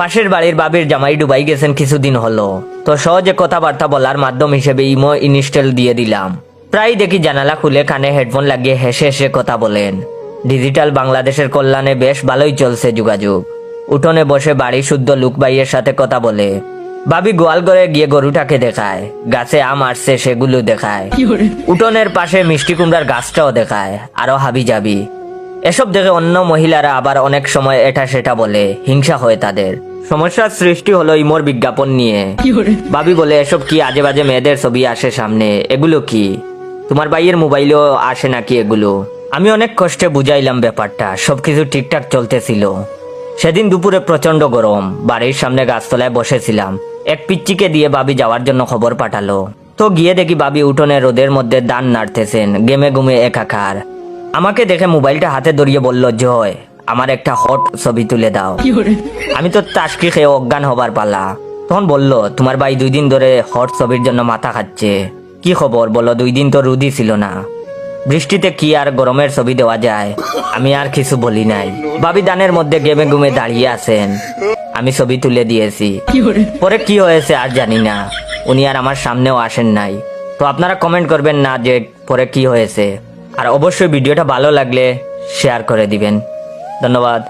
পাশের বাড়ির বাবির জামাই ডুবাই গেছেন কিছুদিন হলো, তো সহজে কথাবার্তা বলার মাধ্যম হিসেবে ইমো ইনস্টল দিয়ে দিলাম। প্রায় দেখি জানালা খুলে কানে হেডফোন লাগিয়ে হেসে হেসে কথা বলেন। ডিজিটাল বাংলাদেশের কল্যাণে বেশ ভালোই চলছে যোগাযোগ। উঠোনে বসে বাড়ি শুদ্ধ লুক ভাইয়ের সাথে কথা বলে। ভাবি গোয়াল ঘরে গিয়ে গরুটাকে দেখায়, গাছে আম আসছে সেগুলো দেখায়, উঠোনের পাশে মিষ্টি কুমড়ার গাছটাও দেখায়, আরো হাবি যাবি। এসব দেখে অন্য মহিলারা আবার অনেক সময় এটা সেটা বলে, হিংসা হয় তাদের। সমস্যার সৃষ্টি হলো ইমোর বিজ্ঞাপন নিয়ে। ভাবি বলে, এসব কি আজে বাজে মেয়েদের ছবি আসে সামনে, এগুলো কি? তোমার ভাইয়ের মোবাইলেও আসে নাকি এগুলো? আমি অনেক কষ্টে বুঝাইলাম ব্যাপারটা, সবকিছু ঠিকঠাক চলতেছিল। সেদিন দুপুরে প্রচন্ড গরম, বাড়ির সামনে গাছতলায় বসেছিলাম। এক পিচ্চিকে দিয়ে ভাবি যাওয়ার জন্য খবর পাঠালো। তো গিয়ে দেখি ভাবি উঠোনে রোদের মধ্যে দান নাড়তেছেন, গেমে গুমে একাকার। আমাকে দেখে মোবাইলটা হাতে ধরিয়ে বলল, জয় আমার একটা হট ছবি তুলে দাও। আমি তো তাসকি খেয়ে অজ্ঞান হবার পালা। তখন বলল, তোমার ভাই 2 দিন ধরে হট ছবির জন্য মাথা খাচ্ছে। কি খবর বলো? 2 দিন তো রুদি ছিল না। বৃষ্টিতে কি আর গরমের ছবি দেওয়া যায়? আমি আর কিছু বলি নাই। ভাবি দানের মধ্যে গেমে গুমে দাঁড়িয়ে আছেন, আমি ছবি তুলে দিয়েছি। পরে কি হয়েছে আর জানি না, উনি আর আমার সামনেও আসেন নাই। তো আপনারা কমেন্ট করবেন না যে পরে কি হয়েছে। আর অবশ্যই ভিডিওটা ভালো লাগলে শেয়ার করে দিবেন। ধন্যবাদ।